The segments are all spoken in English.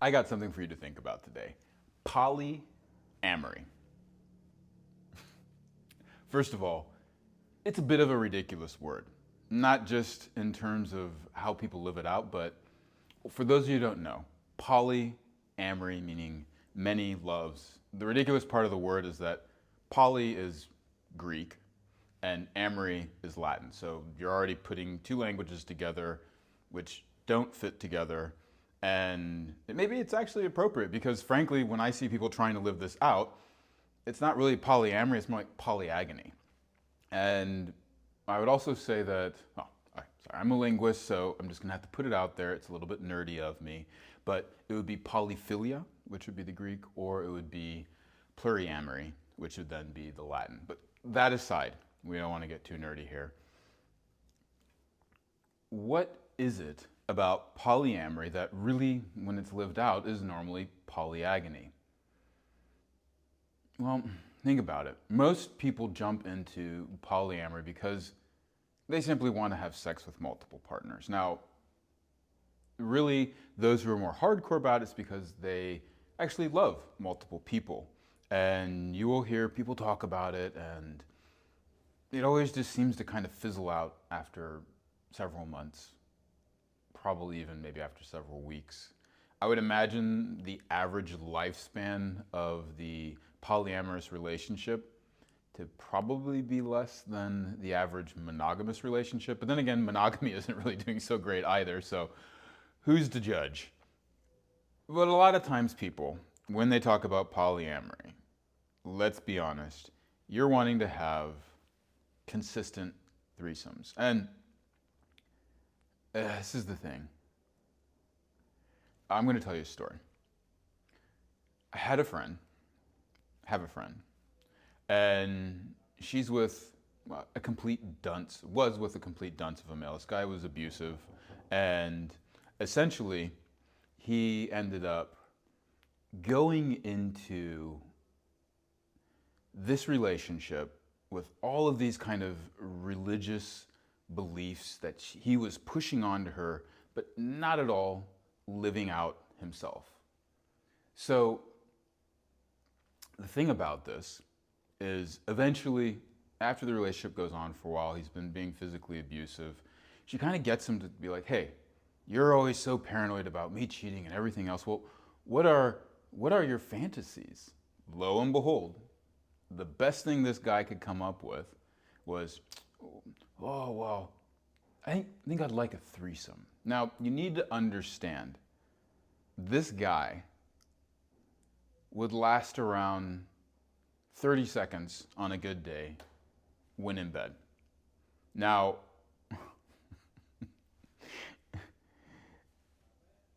I got something for you to think about today. Polyamory. First of all, it's a bit of a ridiculous word. Not just in terms of how people live it out, but for those of you who don't know, polyamory meaning many loves. The ridiculous part of the word is that poly is Greek and amory is Latin. So you're already putting two languages together which don't fit together. And maybe it's actually appropriate because frankly, when I see people trying to live this out, it's not really polyamory, it's more like polyagony. And I would also say that, sorry, I'm a linguist, so I'm just gonna have to put it out there. It's a little bit nerdy of me, but it would be polyphilia, which would be the Greek, or it would be pluryamory, which would then be the Latin. But that aside, we don't want to get too nerdy here. What is it about polyamory that really, when it's lived out, is normally polyagony? Well, think about it. Most people jump into polyamory because they simply want to have sex with multiple partners. Now, really, those who are more hardcore about it is because they actually love multiple people. And you will hear people talk about it, and it always just seems to kind of fizzle out after several months, probably even maybe after several weeks. I would imagine the average lifespan of the polyamorous relationship to probably be less than the average monogamous relationship. But then again, monogamy isn't really doing so great either, so who's to judge? But a lot of times people, when they talk about polyamory, let's be honest, you're wanting to have consistent threesomes. And this is the thing. I'm going to tell you a story. I have a friend, and she's with a complete dunce, was with a complete dunce of a male. This guy was abusive, and essentially, he ended up going into this relationship with all of these kind of religious beliefs that he was pushing onto her, but not at all living out himself. So the thing about this is eventually, after the relationship goes on for a while, he's been being physically abusive. She kind of gets him to be like, hey, you're always so paranoid about me cheating and everything else. Well, what are your fantasies? Lo and behold, the best thing this guy could come up with was, oh, well, I think I'd like a threesome. Now, you need to understand, this guy would last around 30 seconds on a good day when in bed. Now,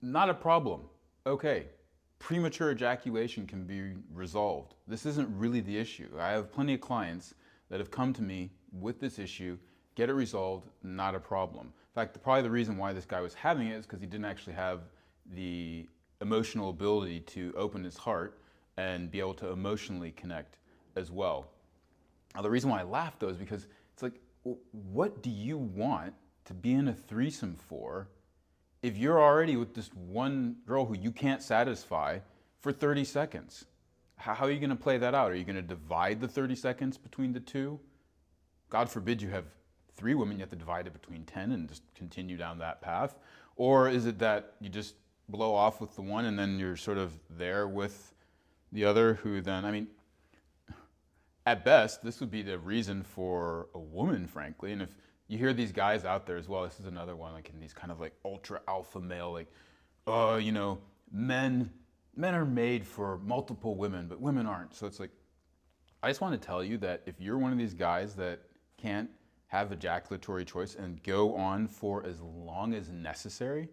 not a problem. Okay, premature ejaculation can be resolved. This isn't really the issue. I have plenty of clients that have come to me with this issue, get it resolved, not a problem. In fact, probably the reason why this guy was having it is because he didn't actually have the emotional ability to open his heart and be able to emotionally connect as well. Now, the reason why I laugh though is because it's like, what do you want to be in a threesome for if you're already with this one girl who you can't satisfy for 30 seconds? How are you going to play that out? Are you going to divide the 30 seconds between the two? God forbid you have 3 women, you have to divide it between 10 and just continue down that path. Or is it that you just blow off with the one and then you're sort of there with the other who then, I mean, at best, this would be the reason for a woman, frankly. And if you hear these guys out there as well, this is another one, like in these kind of like ultra alpha male, like, oh, you know, men are made for multiple women, but women aren't. So it's like, I just want to tell you that if you're one of these guys that can't have ejaculatory choice and go on for as long as necessary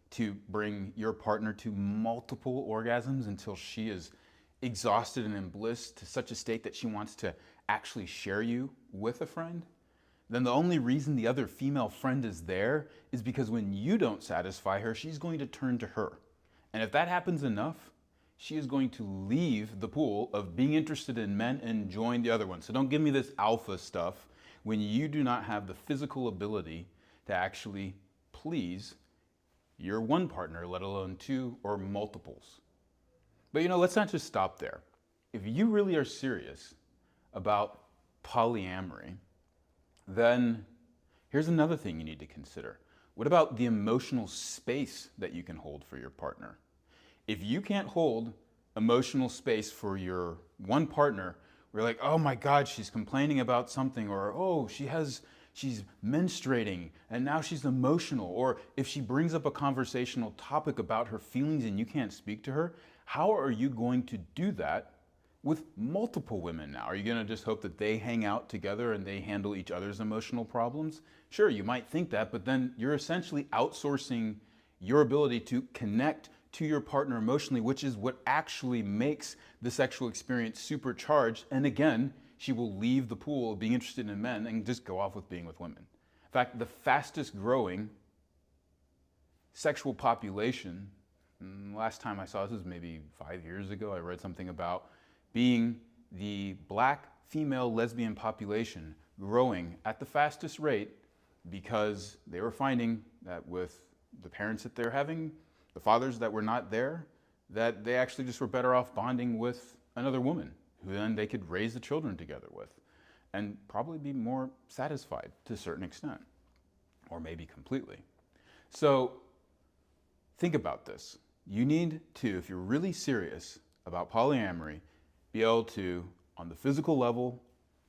to bring your partner to multiple orgasms until she is exhausted and in bliss to such a state that she wants to actually share you with a friend, then the only reason the other female friend is there is because when you don't satisfy her, she's going to turn to her. And if that happens enough, she is going to leave the pool of being interested in men and join the other one. So don't give me this alpha stuff when you do not have the physical ability to actually please your one partner, let alone two or multiples. But let's not just stop there. If you really are serious about polyamory, then here's another thing you need to consider. What about the emotional space that you can hold for your partner? If you can't hold emotional space for your one partner, we're like, oh my God, she's complaining about something, or oh, she's menstruating and now she's emotional, or if she brings up a conversational topic about her feelings and you can't speak to her, how are you going to do that with multiple women now? Are you going to just hope that they hang out together and they handle each other's emotional problems? Sure, you might think that, but then you're essentially outsourcing your ability to connect to your partner emotionally, which is what actually makes the sexual experience supercharged. And again, she will leave the pool of being interested in men and just go off with being with women. In fact, the fastest growing sexual population, last time I saw this was maybe 5 years ago, I read something about being the black female lesbian population growing at the fastest rate because they were finding that with the parents that they're having, the fathers that were not there, that they actually just were better off bonding with another woman who then they could raise the children together with and probably be more satisfied to a certain extent, or maybe completely. So think about this. You need to, if you're really serious about polyamory, be able to, on the physical level,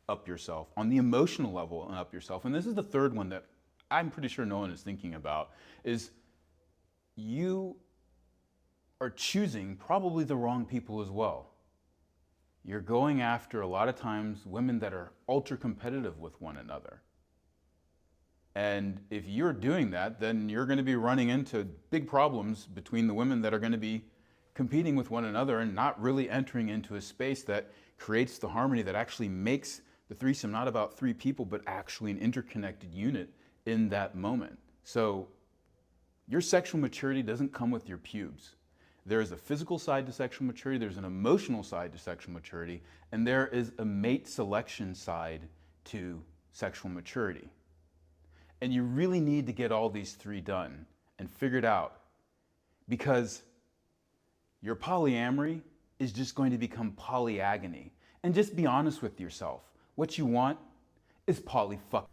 up yourself, on the emotional level, and up yourself. And this is the third one that I'm pretty sure no one is thinking about, is you are choosing probably the wrong people as well. You're going after, a lot of times, women that are ultra competitive with one another. And if you're doing that, then you're going to be running into big problems between the women that are going to be competing with one another and not really entering into a space that creates the harmony that actually makes the threesome not about three people, but actually an interconnected unit in that moment. So your sexual maturity doesn't come with your pubes. There is a physical side to sexual maturity, there's an emotional side to sexual maturity, and there is a mate selection side to sexual maturity. And you really need to get all these three done and figured out, because your polyamory is just going to become polyagony. And just be honest with yourself. What you want is polyfuck.